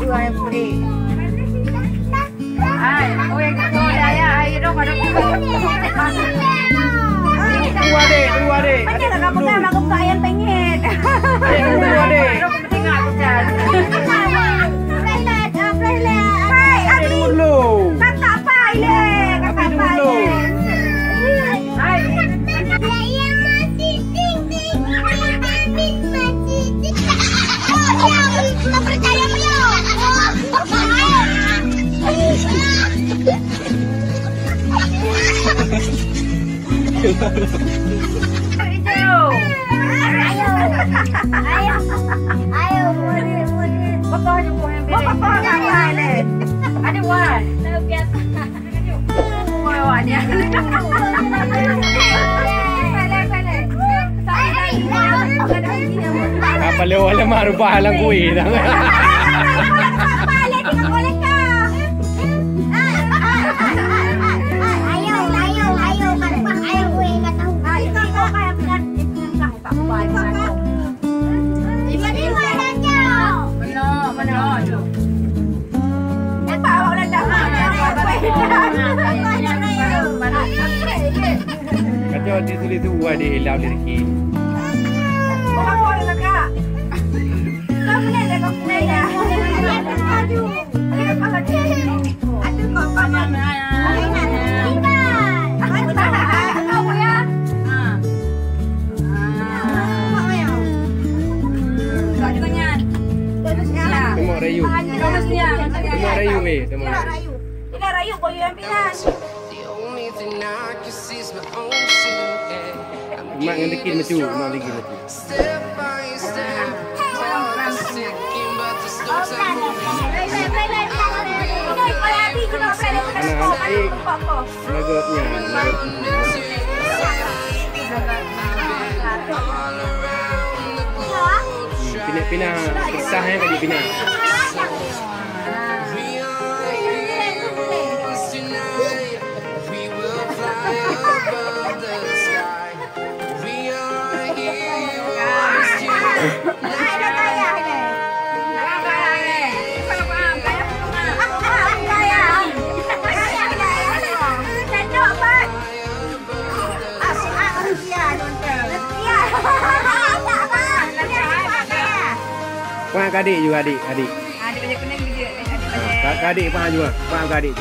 dua yang beli. Ay, oh yang kedua ya, ayo dong ada Dua deh. Macam nak kamu kan aku buka ayam penyet. Dua deh. Tengok aku jalan. Hai, Abi. Dulu. Kata apa ile? Kata apa ile? Hai. Ayo, murid. Bapak yang ada wan. Wawanya. Apa lewat lemah rupa halang kuih dah. Kacau ditulis tu buat dia hilang dari kiri. Tengok rayu. Tengok rayu weh, tengok rayu. Ini rayu boyu yang pilas. Mak dengan dekin macam tu, mak lagi macam tu. Pindah kisah yang tadi pindah. Pak adik juga adik. Adik baca kuning dia. Kak adik pak juga. Pak adik.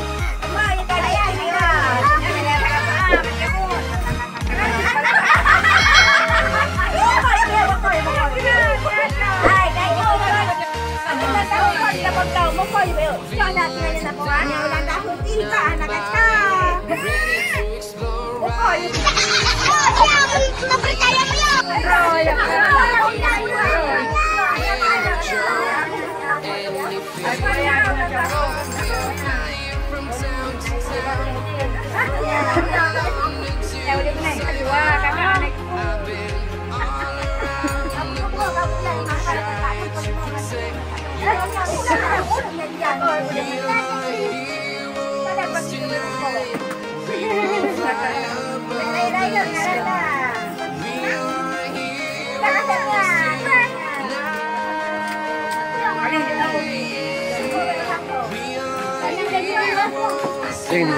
Ini.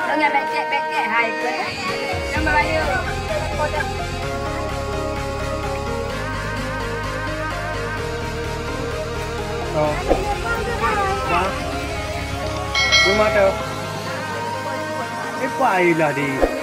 Jangan becek hai ke. Nombor ayo. Oh. Wah. Rumah tu. Apa ailah di?